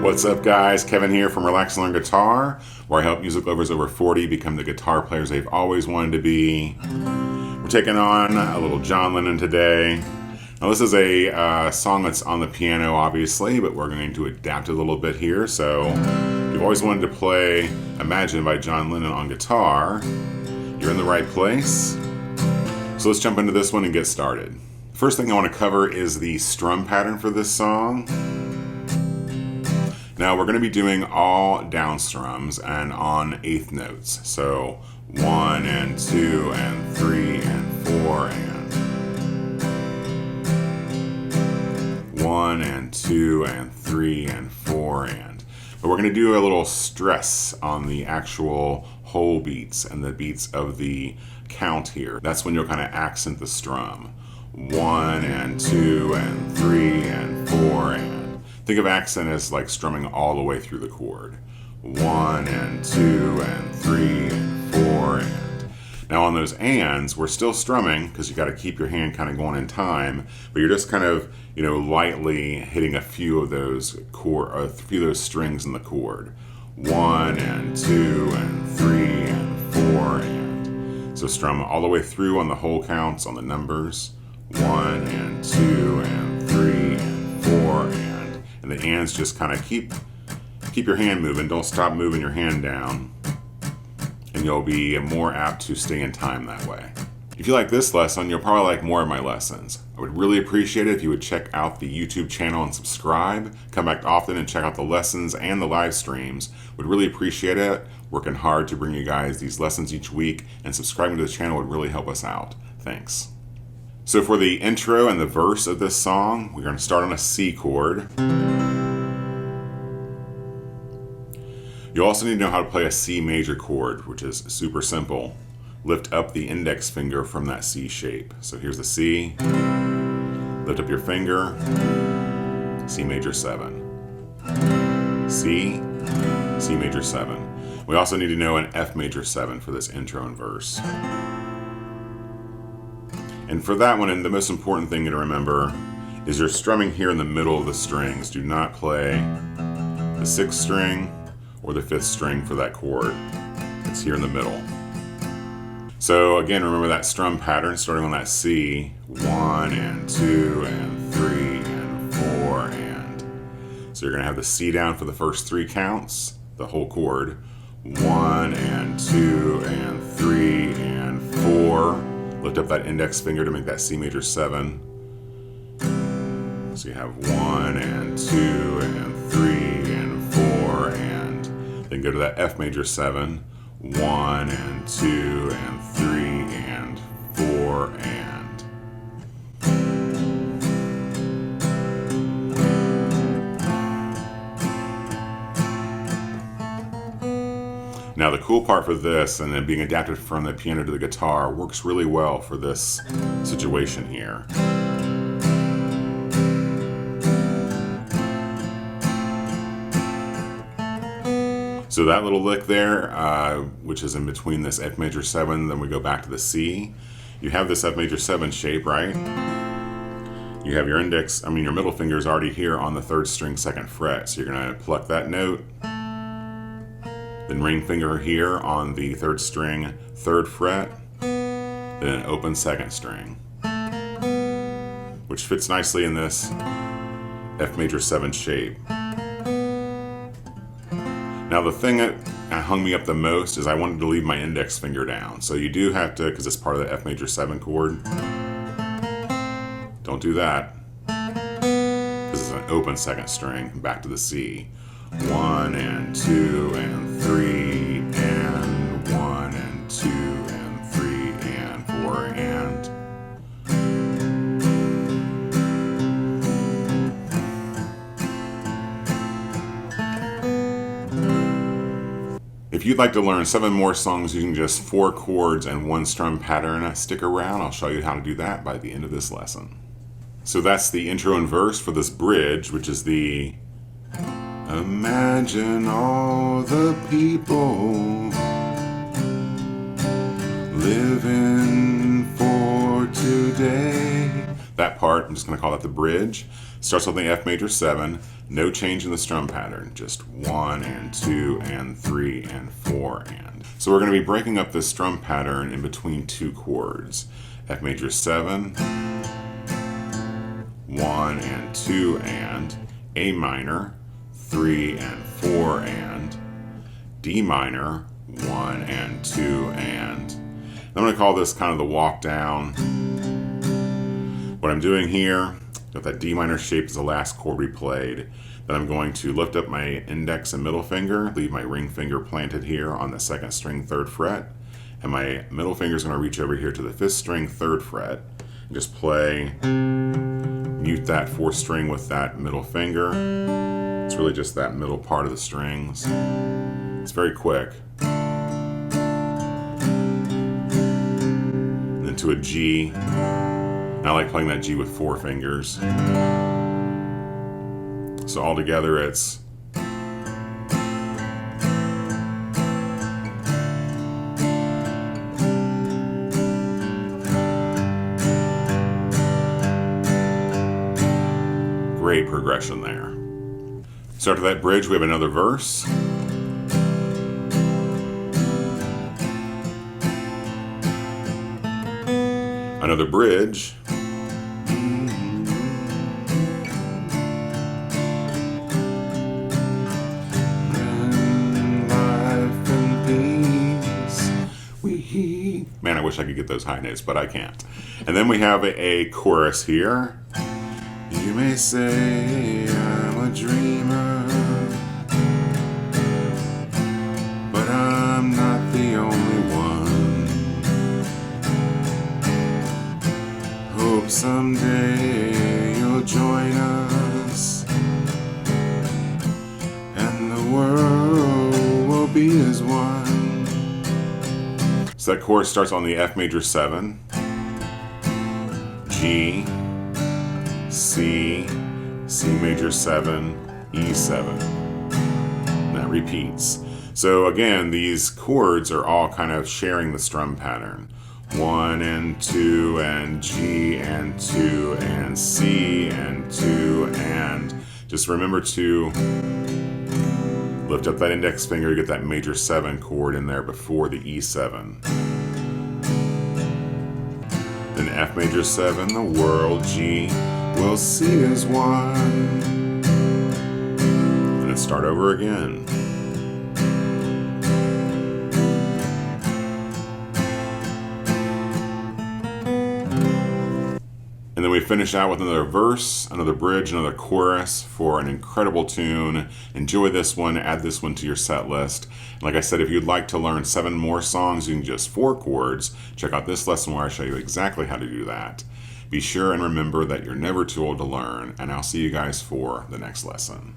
What's up, guys? Kevin here from Relax and Learn Guitar, where I help music lovers over 40 become the guitar players they've always wanted to be. We're taking on a little John Lennon today. Now, this is a song that's on the piano, obviously, but we're going to adapt it a little bit here. So, if you've always wanted to play Imagine by John Lennon on guitar, you're in the right place. So let's jump into this one and get started. First thing I want to cover is the strum pattern for this song. Now we're going to be doing all down strums and on eighth notes. So 1 and 2 and 3 and 4 and 1 and 2 and 3 and 4 and. But we're going to do a little stress on the actual whole beats and the beats of the count here. That's when you'll kind of accent the strum. 1 and 2 and 3 and 4 and. Think of accent as like strumming all the way through the chord. 1 and 2 and 3 and 4 and. Now on those ands, we're still strumming because you got to keep your hand kind of going in time, but you're just kind of, lightly hitting a few of those strings in the chord. 1 and 2 and 3 and 4 and. So strum all the way through on the whole counts on the numbers. 1 and 2 and 3 and 4 and. And the ands just kind of keep your hand moving. Don't stop moving your hand down. And you'll be more apt to stay in time that way. If you like this lesson, you'll probably like more of my lessons. I would really appreciate it if you would check out the YouTube channel and subscribe. Come back often and check out the lessons and the live streams. Would really appreciate it. Working hard to bring you guys these lessons each week, and subscribing to the channel would really help us out. Thanks. So for the intro and the verse of this song, we're going to start on a C chord. You also need to know how to play a C major chord, which is super simple. Lift up the index finger from that C shape. So here's the C. Lift up your finger. C major 7. C, C major 7. We also need to know an F major 7 for this intro and verse. And for that one, and the most important thing to remember is you're strumming here in the middle of the strings. Do not play the 6th string or the 5th string for that chord. It's here in the middle. So again, remember that strum pattern starting on that C. 1 and 2 and 3 and 4 and. So you're going to have the C down for the first 3 counts, the whole chord. 1 and 2 and 3 and 4. Lift up that index finger to make that C major 7. So you have 1 and 2 and 3 and 4 and. Then go to that F major 7. 1 and 2 and 3 and 4 and. Now the cool part for this, and then being adapted from the piano to the guitar, works really well for this situation here. So that little lick there, which is in between this F major 7, then we go back to the C. You have this F major 7 shape, right? You have your your middle finger is already here on the 3rd string 2nd fret. So you're going to pluck that note. Then ring finger here on the 3rd string 3rd fret. Then an open 2nd string, which fits nicely in this F major 7 shape. Now the thing that hung me up the most is I wanted to leave my index finger down. So you do have to, because it's part of the F major 7 chord. Don't do that. This is an open 2nd string. Back to the C. 1 and 2 and 3 and 1 and 2 and 3 and 4 and. If you'd like to learn 7 more songs using just 4 chords and 1 strum pattern, stick around. I'll show you how to do that by the end of this lesson. So that's the intro and verse for this bridge, which is the Imagine all the people living for today. that part, I'm just going to call that the bridge. Starts with the F major 7, no change in the strum pattern, just 1 and 2 and 3 and 4 and. So we're going to be breaking up this strum pattern in between two chords. F major 7, 1 and 2 and, A minor, 3 and 4 and, D minor, 1 and 2 and. I'm going to call this kind of the walk down. What I'm doing here, got that D minor shape is the last chord we played. Then I'm going to lift up my index and middle finger, leave my ring finger planted here on the 2nd string 3rd fret, and my middle finger is going to reach over here to the 5th string 3rd fret, and just play, mute that 4th string with that middle finger. It's really just that middle part of the strings. It's very quick. And then to a G. I like playing that G with 4 fingers. So all together it's great progression there. So after that bridge, we have another verse. Another bridge. Man, I wish I could get those high notes, but I can't. And then we have a chorus here. You may say I'm a dreamer, but I'm not the only one. Hope someday you'll join us, and the world will be as one. So that chorus starts on the F major 7, G, C, C major 7, E7. And that repeats. So again, these chords are all kind of sharing the strum pattern. 1 and 2 and G and 2 and C and 2 and. Just remember to lift up that index finger to get that major 7 chord in there before the E7. Then F major 7, the world, G, we'll see as one. And then start over again. And then we finish out with another verse, another bridge, another chorus for an incredible tune. Enjoy this one, add this one to your set list. And like I said, if you'd like to learn 7 more songs using just 4 chords, check out this lesson where I show you exactly how to do that. Be sure and remember that you're never too old to learn, and I'll see you guys for the next lesson.